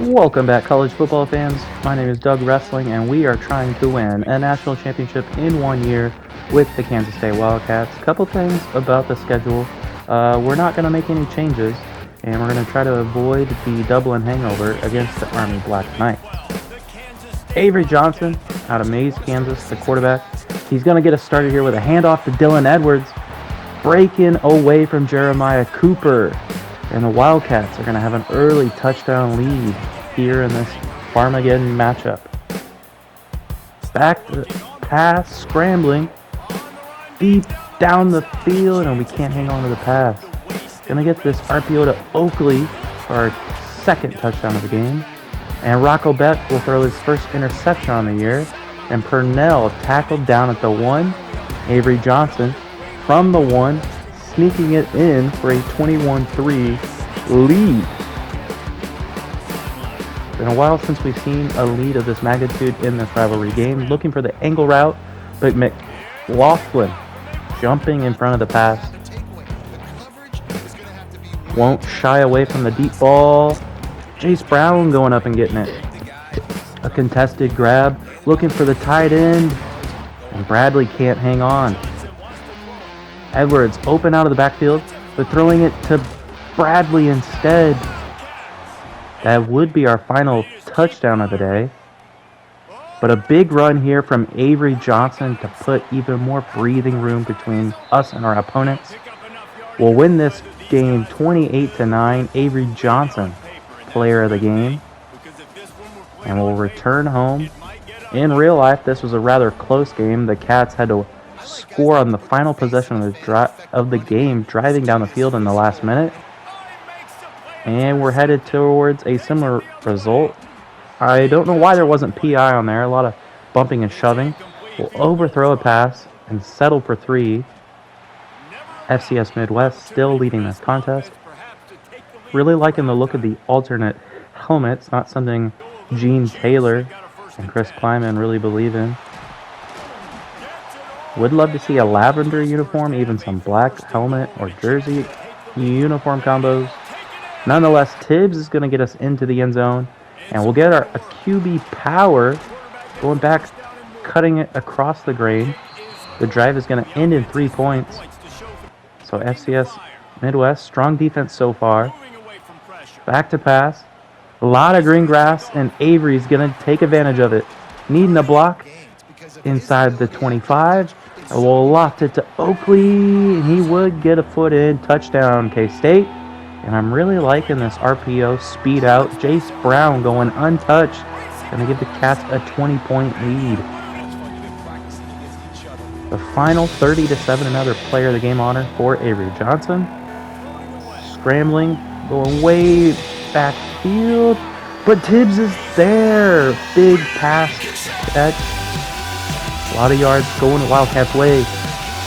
Welcome back, college football fans. My name is Doug Wrestling, and we are trying to win a national championship in 1 year with the Kansas State Wildcats. Couple things about the schedule. We're not going to make any changes, and we're going to try to avoid the Dublin hangover against the Army Black Knights. Avery Johnson out of Mays, Kansas, the quarterback. He's going to get us started here with a handoff to Dylan Edwards, breaking away from Jeremiah Cooper. And the Wildcats are going to have an early touchdown lead here in this Farmageddon matchup. Back to the pass, scrambling deep down the field, and we can't hang on to the pass. Going to get this RPO to Oakley for our second touchdown of the game. And Rocco Beck will throw his first interception on the year. And Purnell tackled down at the 1. Avery Johnson from the 1. Sneaking it in for a 21-3 lead. Been a while since we've seen a lead of this magnitude in this rivalry game. Looking for the angle route, but McLaughlin jumping in front of the pass. Won't shy away from the deep ball. Jace Brown going up and getting it. A contested grab, looking for the tight end, and Bradley can't hang on. Edwards open out of the backfield, but throwing it to Bradley instead. That would be our final touchdown of the day. But a big run here from Avery Johnson to put even more breathing room between us and our opponents. We'll win this game 28-9. Avery Johnson, player of the game. And we'll return home. In real life, this was a rather close game. The Cats had to score on the final possession of the game, driving down the field in the last minute. And we're headed towards a similar result. I don't know why there wasn't PI on there. A lot of bumping and shoving. We'll overthrow a pass and settle for 3. FCS Midwest still leading this contest. Really liking the look of the alternate helmets. Not something Gene Taylor and Chris Kleiman really believe in. Would love to see a lavender uniform, even some black helmet or jersey uniform combos. Nonetheless, Tibbs is going to get us into the end zone, and we'll get a QB power going back, cutting it across the grain. The drive is going to end in 3 points. So FCS Midwest, strong defense so far. Back to pass. A lot of green grass, and Avery's going to take advantage of it. Needing a block inside the 25. And we'll loft it to Oakley, and he would get a foot in. Touchdown, KState. And I'm really liking this RPO speed out. Jace Brown going untouched. Going to give the Cats a 20-point lead. The final 30-7, another player of the game honor for Avery Johnson. Scrambling, going way backfield. But Tibbs is there. Big pass catch. A lot of yards going the Wildcats' way.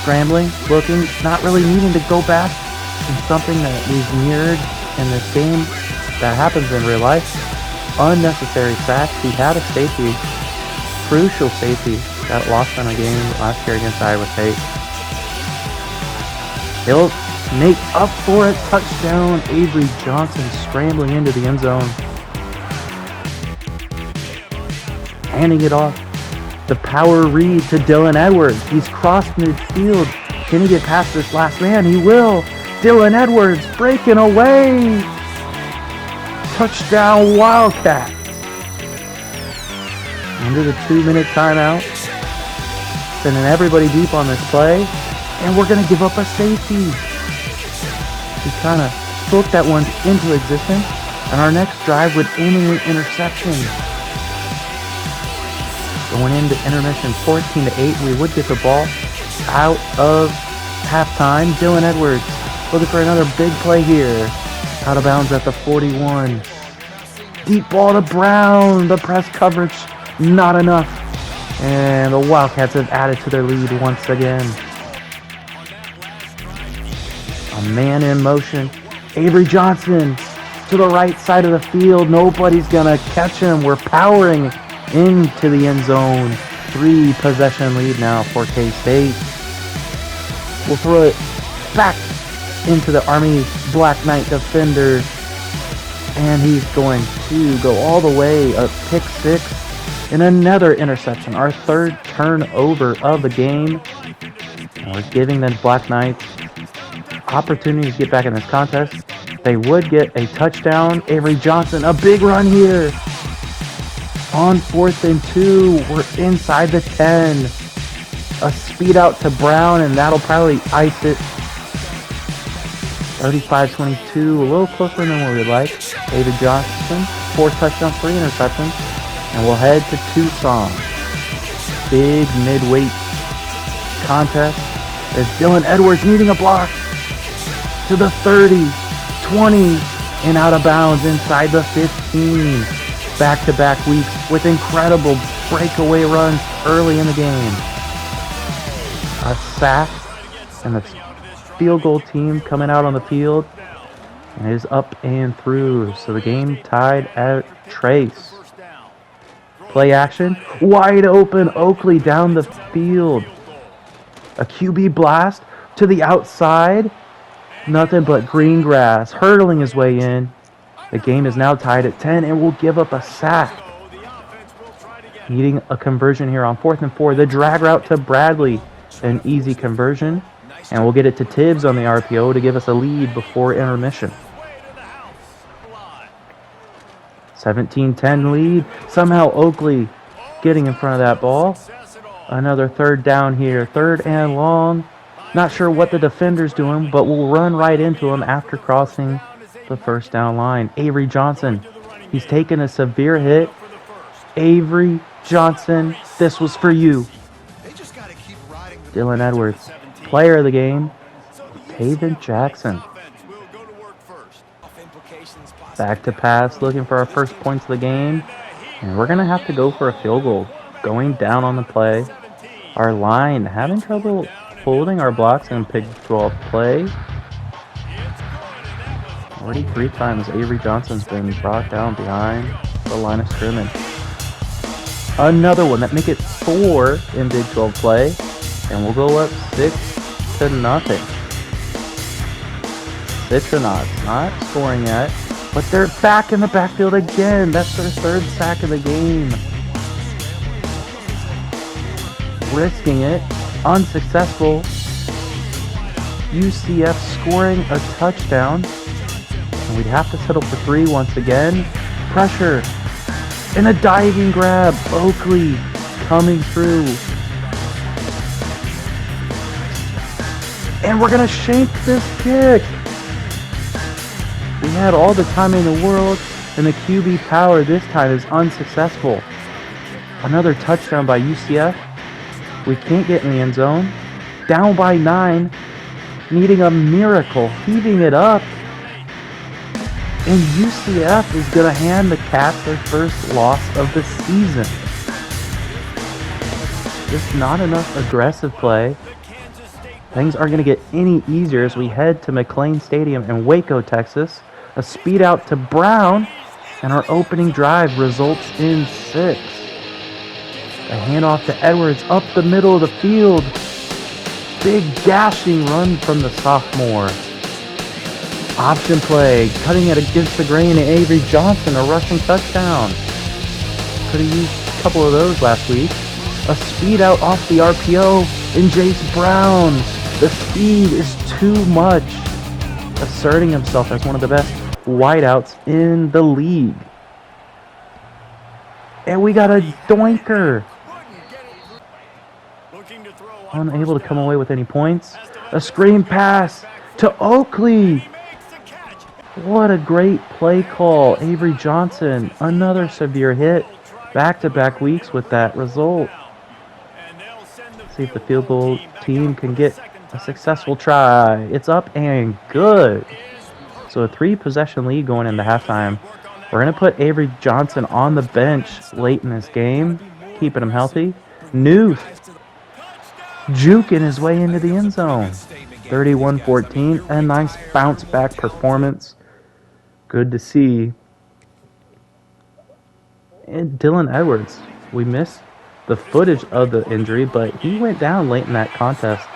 Scrambling, looking, not really needing to go back. And something that we've mirrored in this game that happens in real life. Unnecessary sacks. He had a safety, crucial safety, that lost in a game last year against Iowa State. He'll make up for it. Touchdown. Avery Johnson scrambling into the end zone. Handing it off. The power read to Dylan Edwards. He's crossed midfield. Can he get past this last man? He will. Dylan Edwards breaking away. Touchdown Wildcats. Under the 2-minute timeout. Sending everybody deep on this play. And we're going to give up a safety. He kind of spoke that one into existence. And our next drive would end in an interception. Going into intermission 14-8, we would get the ball out of halftime. Dylan Edwards looking for another big play here. Out of bounds at the 41. Deep ball to Brown. The press coverage, not enough. And the Wildcats have added to their lead once again. A man in motion. Avery Johnson to the right side of the field. Nobody's going to catch him. We're powering into the end zone. 3 possession lead now for KState. We'll throw it back into the Army Black Knight defenders. And he's going to go all the way, a pick six, and another interception. Our third turnover of the game. And we're giving the Black Knights opportunity to get back in this contest. They would get a touchdown. Avery Johnson, a big run here. On 4th and 2, we're inside the 10. A speed out to Brown, and that'll probably ice it. 35-22, a little closer than what we'd like. Avery Johnson, 4 touchdowns, 3 interceptions. And we'll head to Tucson. Big midweight contest. There's Dylan Edwards needing a block. To the 30, 20, and out of bounds inside the 15. Back-to-back weeks with incredible breakaway runs early in the game. A sack, and the field goal team coming out on the field. And it is up and through. So the game tied at trace. Play action. Wide open. Oakley down the field. A QB blast to the outside. Nothing but green grass. Hurdling his way in. The game is now tied at 10 and will give up a sack. Needing a conversion here on 4th and 4. The drag route to Bradley. An easy conversion. And we'll get it to Tibbs on the RPO to give us a lead before intermission. 17-10 lead. Somehow Oakley getting in front of that ball. Another third down here. 3rd and long. Not sure what the defender's doing, but we'll run right into him after crossing the first down line. Avery Johnson. He's taken a severe hit. Avery Johnson, this was for you. Dylan Edwards, player of the game. Taven Jackson. Back to pass, looking for our first points of the game. And we're going to have to go for a field goal. Going down on the play. Our line having trouble holding our blocks in Big 12 play. Already 3 times Avery Johnson's been brought down behind the line of scrimmage. Another one that make it 4 in Big 12 play. And we'll go up 6-0. Citronauts not scoring yet. But they're back in the backfield again. That's their 3rd sack of the game. Risking it. Unsuccessful. UCF scoring a touchdown. And we'd have to settle for 3 once again. Pressure. And a diving grab. Oakley coming through. And we're going to shank this kick. We had all the time in the world, and the QB power this time is unsuccessful. Another touchdown by UCF. We can't get in the end zone. Down by 9, needing a miracle, heaving it up. And UCF is going to hand the Cats their first loss of the season. Just not enough aggressive play. Things aren't going to get any easier as we head to McLean Stadium in Waco, Texas. A speed out to Brown, and our opening drive results in 6. A handoff to Edwards up the middle of the field. Big dashing run from the sophomore. Option play, cutting it against the grain, and Avery Johnson, a rushing touchdown. Could have used a couple of those last week. A speed out off the RPO, and Jace Brown. The speed is too much. Asserting himself as one of the best wideouts in the league. And we got a doinker. Unable to come away with any points. A screen pass to Oakley. What a great play call. Avery Johnson, another severe hit. Back-to-back weeks with that result. See if the field goal team can get a successful try. It's up and good. So a 3-possession lead going into halftime. We're going to put Avery Johnson on the bench late in this game, keeping him healthy. Newth juking his way into the end zone. 31-14, a nice bounce back performance. Good to see. And Dylan Edwards, we missed the footage of the injury, but he went down late in that contest,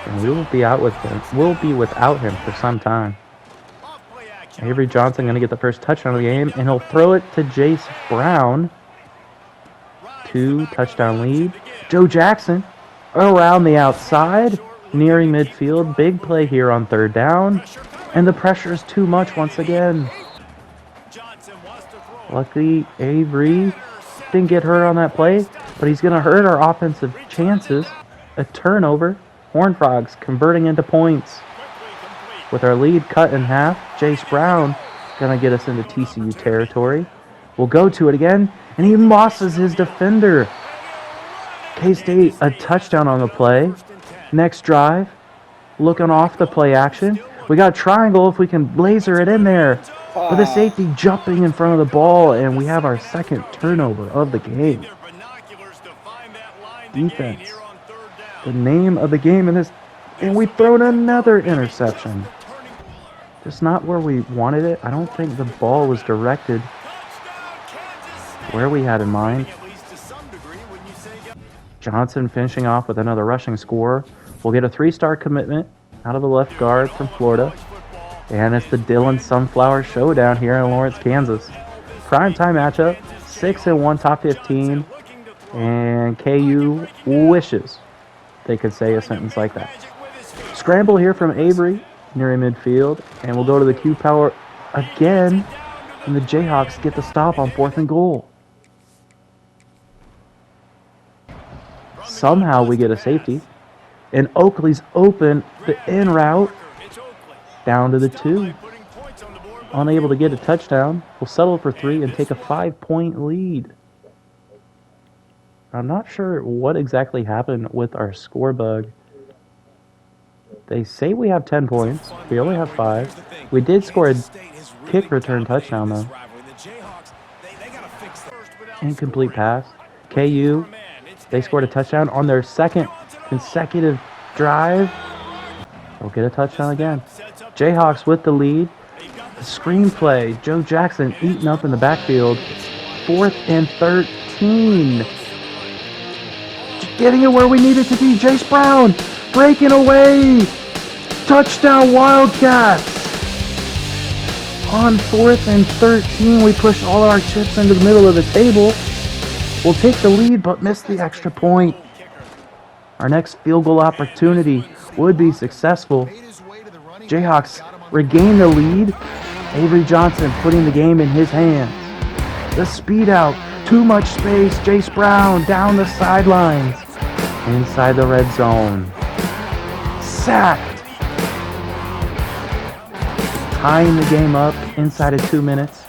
and we will be out with him. We'll be without him for some time. Avery Johnson going to get the first touchdown of the game, and he'll throw it to Jace Brown. 2-touchdown lead. Joe Jackson around the outside, nearing midfield. Big play here on third down, and the pressure is too much once again. Luckily, Avery didn't get hurt on that play, but he's going to hurt our offensive chances. A turnover. Horned Frogs converting into points. With our lead cut in half, Jace Brown going to get us into TCU territory. We'll go to it again, and he mosses his defender. KState a touchdown on the play. Next drive, looking off the play action. We got a triangle if we can laser it in there. With a safety jumping in front of the ball, and we have our second turnover of the game. Defense. The name of the game in this, and we've thrown another interception. Just not where we wanted it. I don't think the ball was directed where we had in mind. Johnson finishing off with another rushing score. We'll get a 3-star commitment out of the left guard from Florida. And it's the Dillon Sunflower Showdown here in Lawrence, Kansas. Primetime matchup, 6-1 top 15. And KU wishes they could say a sentence like that. Scramble here from Avery near midfield. And we'll go to the Q power again. And the Jayhawks get the stop on 4th and goal. Somehow we get a safety. And Oakley's open the in route. Down to the 2. Unable to get a touchdown. We'll settle for 3 and take a 5-point lead. I'm not sure what exactly happened with our score bug. They say we have 10 points. We only have 5. We did score a kick return touchdown, though. Incomplete pass. KU, they scored a touchdown on their second consecutive drive. They'll get a touchdown again. Jayhawks with the lead. The screenplay. Joe Jackson eaten up in the backfield. 4th and 13. Getting it where we need it to be. Jace Brown breaking away. Touchdown Wildcats. On 4th and 13, we push all our chips into the middle of the table. We'll take the lead, but miss the extra point. Our next field goal opportunity would be successful. Jayhawks regain the lead. Avery Johnson putting the game in his hands. The speed out. Too much space. Jace Brown down the sidelines. Inside the red zone. Sacked. Tying the game up inside of 2 minutes.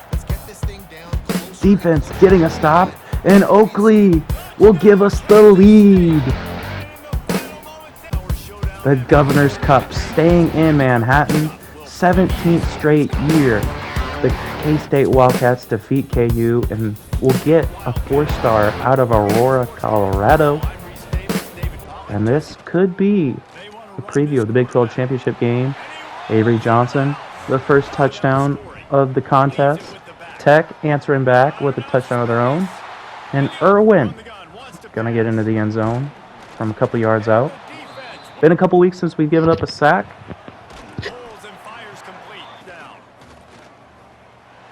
Defense getting a stop. And Oakley will give us the lead. The Governor's Cup staying in Manhattan. 17th straight year. The KState Wildcats defeat KU and will get a 4-star out of Aurora, Colorado. And this could be the preview of the Big 12 Championship game. Avery Johnson, the first touchdown of the contest. Tech answering back with a touchdown of their own. And Irwin going to get into the end zone from a couple yards out. Been a couple weeks since we've given up a sack.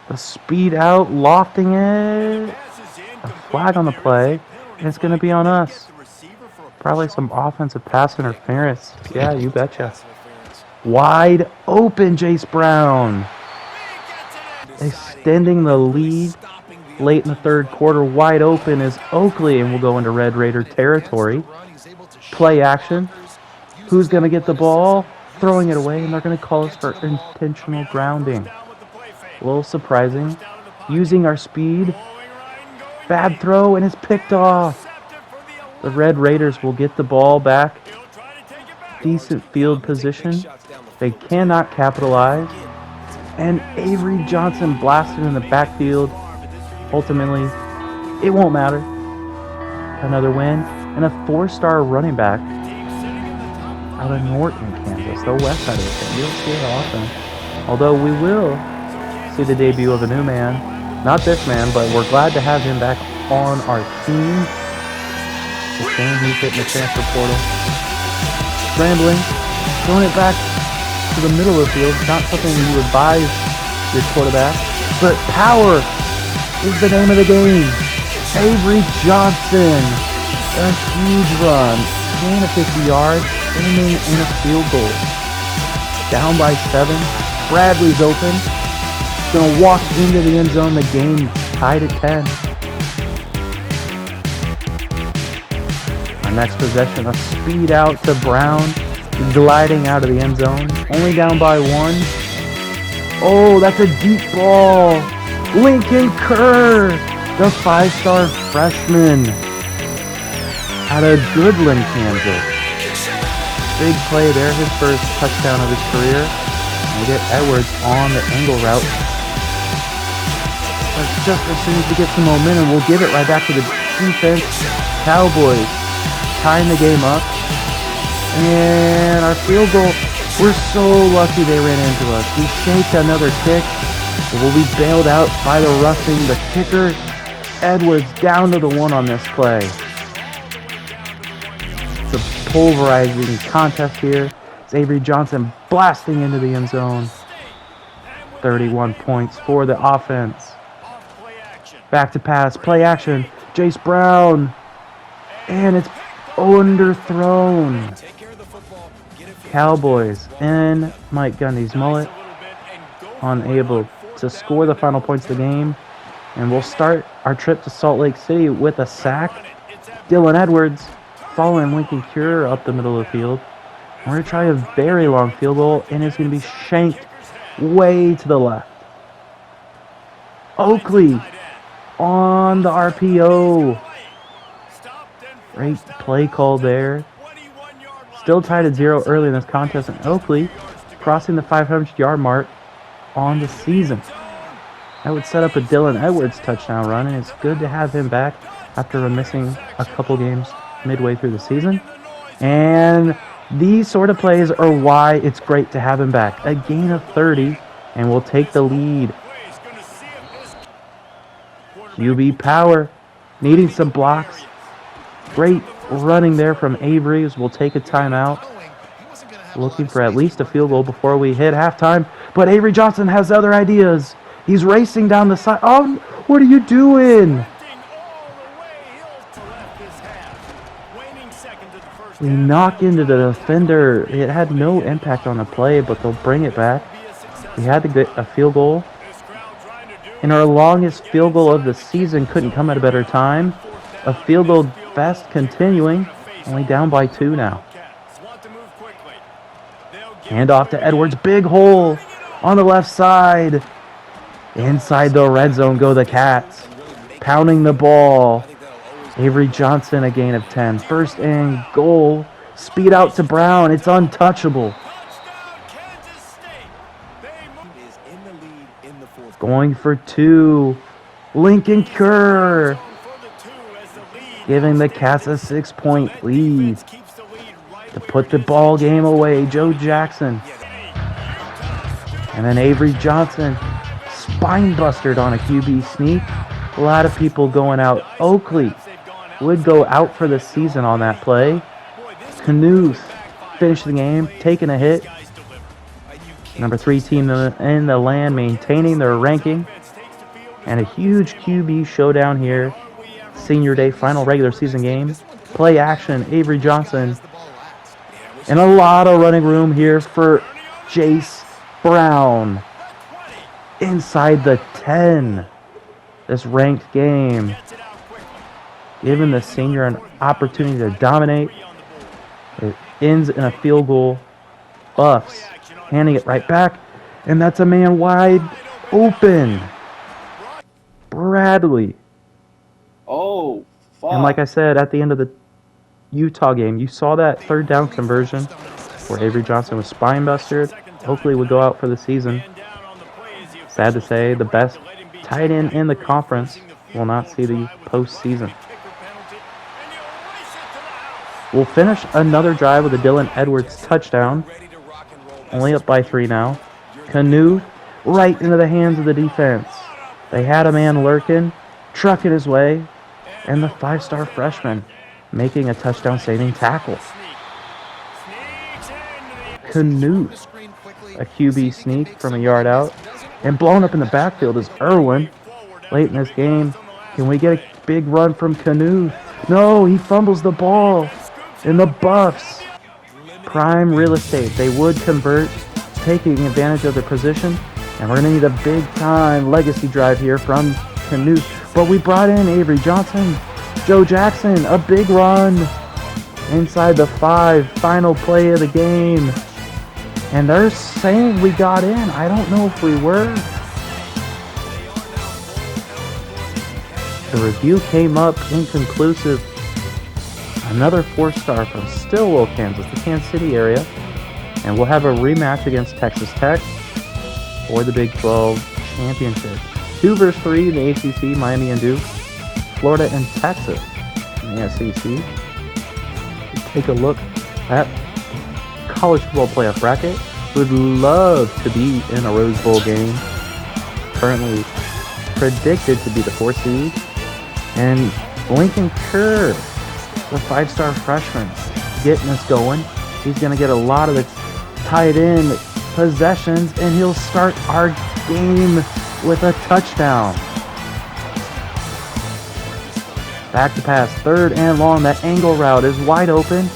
The speed out, lofting it. A flag on the play. And it's going to be on us. Probably some offensive pass interference. Yeah, you betcha. Wide open, Jace Brown. Extending the lead late in the third quarter. Wide open is Oakley, and we'll go into Red Raider territory. Play action. Who's going to get the ball? Throwing it away, and they're going to call us for intentional grounding. A little surprising. Using our speed. Bad throw, and it's picked off. The Red Raiders will get the ball back. Decent field position. They cannot capitalize. And Avery Johnson blasted in the backfield. Ultimately, it won't matter. Another win. And a 4-star running back out of Norton, Kansas. The west side of the state. You don't see it often. Although we will see the debut of a new man. Not this man, but we're glad to have him back on our team. The same he's hitting the transfer portal. Scrambling. Throwing it back to the middle of the field. Not something you advise good quarterback. But power is the name of the game. Avery Johnson, a huge run, gain of 50 yards, ending in a field goal. Down by 7, Bradley's open, gonna walk into the end zone, the game tied at 10. Our next possession, a speed out to Brown, gliding out of the end zone, only down by 1. Oh, that's a deep ball. Lincoln Kerr, the 5-star freshman out of Goodland, Kansas. Big play there, his first touchdown of his career. And we get Edwards on the angle route. But just as soon as we get some momentum, we'll give it right back to the defense. Cowboys tying the game up. And our field goal, we're so lucky they ran into us. We shaped another kick. We'll be bailed out by the roughing. The kicker, Edwards, down to the 1 on this play. It's a pulverizing contest here. It's Avery Johnson blasting into the end zone. 31 points for the offense. Back to pass, play action. Jace Brown. And it's underthrown. Cowboys and Mike Gundy's mullet unable to score the final points of the game. And we'll start our trip to Salt Lake City with a sack. Dylan Edwards following Lincoln Kerr up the middle of the field. We're going to try a very long field goal, and it's going to be shanked way to the left. Oakley on the RPO. Great play call there. Still tied at 0 early in this contest, and Oakley crossing the 500-yard mark on the season. That would set up a Dylan Edwards touchdown run, and it's good to have him back after missing a couple games midway through the season. And these sort of plays are why it's great to have him back. A gain of 30, and we'll take the lead. QB power, needing some blocks. Great running there from Avery as we'll take a timeout. Looking for at least a field goal before we hit halftime. But Avery Johnson has other ideas. He's racing down the side. Oh, what are you doing? We knock into the defender. It had no impact on the play, but they'll bring it back. We had to get a field goal. And our longest field goal of the season couldn't come at a better time. A field goal best continuing. Only down by 2 now. Hand off to Edwards. Big hole on the left side. Inside the red zone go the Cats. Pounding the ball. Avery Johnson, a gain of 10. First and goal. Speed out to Brown. It's untouchable. Going for 2. Lincoln Kerr. Giving the Cats a 6-point lead. To put the ball game away, Joe Jackson. And then Avery Johnson. Spine bustered on a QB sneak. A lot of people going out. Oakley would go out for the season on that play. Knuth finished the game, taking a hit. Number 3 team in the land, maintaining their ranking. And a huge QB showdown here. Senior day, final regular season game. Play action, Avery Johnson. And a lot of running room here for Jace Brown. Inside the 10. This ranked game. Giving the senior an opportunity to dominate. It ends in a field goal. Buffs handing it right back. And that's a man wide open. Bradley. Oh, fuck. And like I said, at the end of the Utah game, you saw that third down conversion where Avery Johnson was spine busted. Hopefully would go out for the season. Sad to say, the best tight end in the conference will not see the postseason. We'll finish another drive with a Dylan Edwards touchdown. Only up by 3 now. Canoe right into the hands of the defense. They had a man lurking, trucking his way, and the 5-star freshman making a touchdown-saving tackle. Canoe, a QB sneak from a yard out. And blown up in the backfield is Irwin. Late in this game, can we get a big run from Canoe? No, he fumbles the ball. And the Buffs, prime real estate. They would convert, taking advantage of their position. And we're going to need a big-time legacy drive here from Canoe. But we brought in Avery Johnson. Joe Jackson, a big run inside the 5, final play of the game. And they're saying we got in. I don't know if we were. The review came up inconclusive. Another 4-star from Stillwell, Kansas, the Kansas City area. And we'll have a rematch against Texas Tech for the Big 12 Championship. 2 versus 3 in the ACC, Miami and Duke. Florida and Texas in the SEC. Take a look at college football playoff bracket. Would love to be in a Rose Bowl game. Currently predicted to be the 4th seed. And Lincoln Kerr, the 5-star freshman, getting us going. He's going to get a lot of the tight end possessions, and he'll start our game with a touchdown. Back to pass, 3rd and long. That angle route is wide open.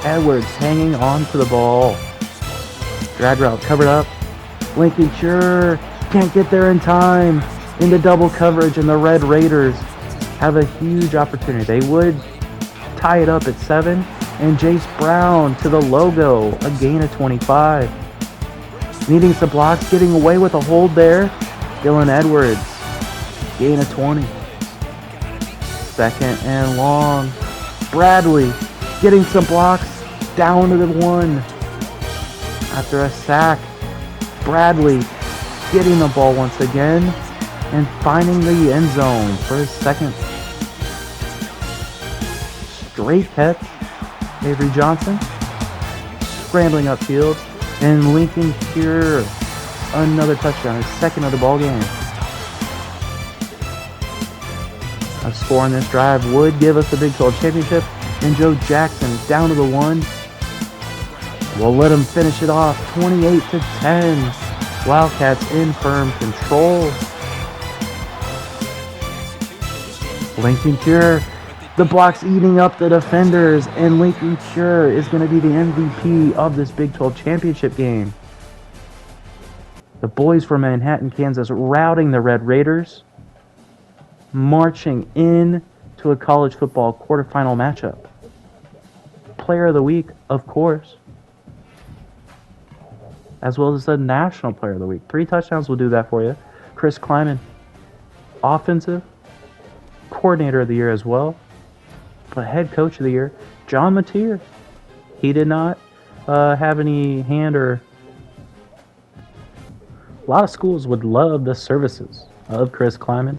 Edwards hanging on to the ball. Drag route covered up. Lincoln Kerr can't get there in time. Into double coverage, and the Red Raiders have a huge opportunity. They would tie it up at 7. And Jace Brown to the logo, a gain of 25. Needing some blocks, getting away with a hold there. Dylan Edwards, gain of 20. 2nd and long. Bradley getting some blocks, down to the 1. After a sack, Bradley getting the ball once again and finding the end zone for his 2nd straight catch. Avery Johnson scrambling upfield, and Lincoln Kerr, another touchdown, his 2nd of the ball game. A score on this drive would give us the Big 12 Championship, and Joe Jackson down to the 1. We'll let him finish it off, 28-10. Wildcats in firm control. Lincoln Kerr, the blocks eating up the defenders, and Lincoln Kerr is going to be the MVP of this Big 12 Championship game. The boys from Manhattan, Kansas, routing the Red Raiders, marching in to a college football quarterfinal matchup. Player of the Week, of course, as well as the National Player of the Week. 3 touchdowns will do that for you. Chris Kleiman, Offensive Coordinator of the Year as well. But Head Coach of the Year, John Mateer. He did not have any hand or... A lot of schools would love the services of Chris Kleiman,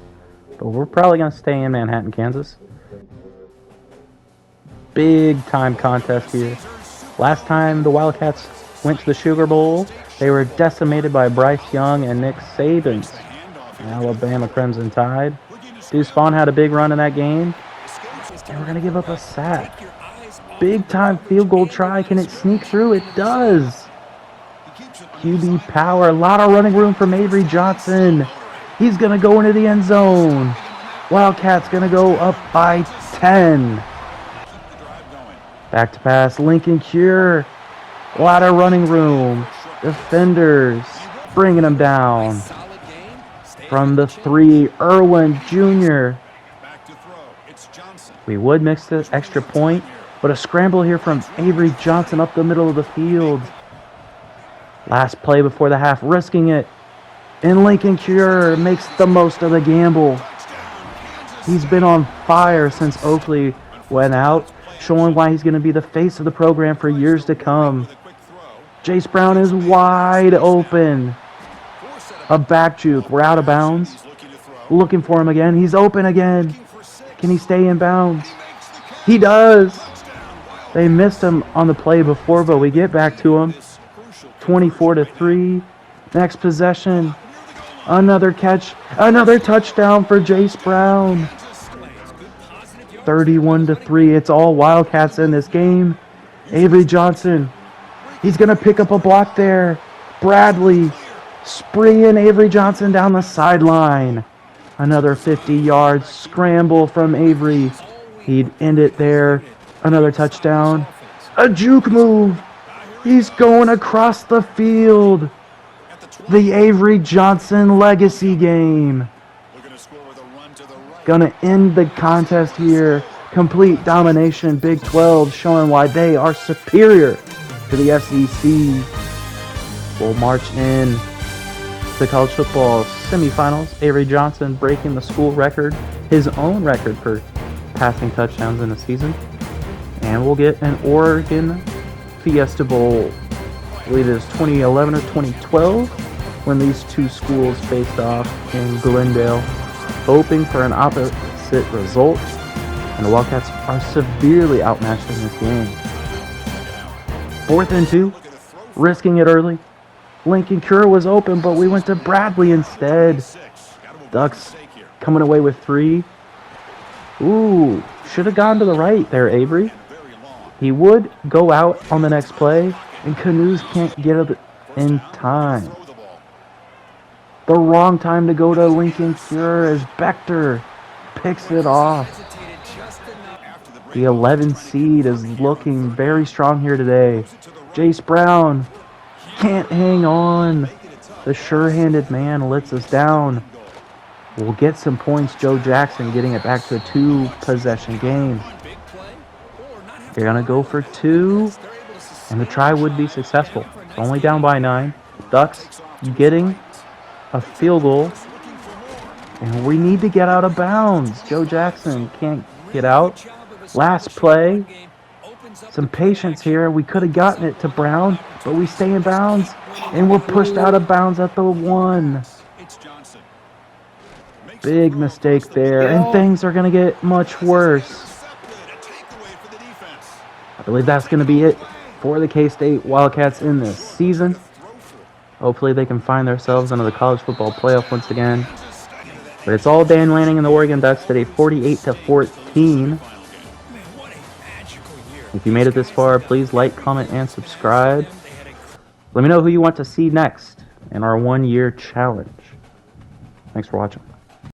but we're probably going to stay in Manhattan, Kansas. Big time contest here. Last time the Wildcats went to the Sugar Bowl, they were decimated by Bryce Young and Nick Saban's Alabama Crimson Tide. Deuce Vaughn had a big run in that game, and we're going to give up a sack. Big time field goal try. Can it sneak through? It does. QB power. A lot of running room from Avery Johnson. He's going to go into the end zone. Wildcats going to go up by 10. Back to pass. Lincoln Kerr. A lot of running room. Defenders bringing him down. From the 3, Irwin Jr. We would mix the extra point, but a scramble here from Avery Johnson up the middle of the field. Last play before the half, risking it. And Lincoln Kerr makes the most of the gamble. He's been on fire since Oakley went out, showing why he's going to be the face of the program for years to come. Jace Brown is wide open. A back juke. We're out of bounds. Looking for him again. He's open again. Can he stay in bounds? He does. They missed him on the play before, but we get back to him. 24-3. Next possession. Another catch. Another touchdown for Jace Brown. 31-3. It's all Wildcats in this game. Avery Johnson. He's going to pick up a block there. Bradley Springing Avery Johnson down the sideline. Another 50-yard scramble from Avery. He'd end it there. Another touchdown. A juke move. He's going across the field. The Avery Johnson legacy game. Gonna end the contest here. Complete domination. Big 12 showing why they are superior to the SEC. We'll march in the college football semifinals. Avery Johnson breaking the school record, his own record for passing touchdowns in a season. And we'll get an Oregon Fiesta Bowl. I believe it is 2011 or 2012 when these two schools faced off in Glendale, hoping for an opposite result. And the Wildcats are severely outmatched in this game. 4th and 2, risking it early. Lincoln Cure was open, but we went to Bradley instead. Ducks coming away with 3. Ooh, should have gone to the right there, Avery. He would go out on the next play, and Canoes can't get it in time. The wrong time to go to Lincoln Cure as Bechter picks it off. The 11 seed is looking very strong here today. Jace Brown can't hang on. The sure-handed man lets us down. We'll get some points. Joe Jackson getting it back to a 2-possession game. They're going to go for 2, and the try would be successful. It's only down by 9. Ducks getting a field goal, and we need to get out of bounds. Joe Jackson can't get out. Last play. Some patience here. We could have gotten it to Brown, but we stay in bounds, and we're pushed out of bounds at the 1. Big mistake there, and things are going to get much worse. I believe that's going to be it for the K-State Wildcats in this season. Hopefully they can find themselves into the college football playoff once again. But it's all Dan Lanning and the Oregon Ducks today, 48-14. If you made it this far, please like, comment, and subscribe. Let me know who you want to see next in our 1-year challenge. Thanks for watching.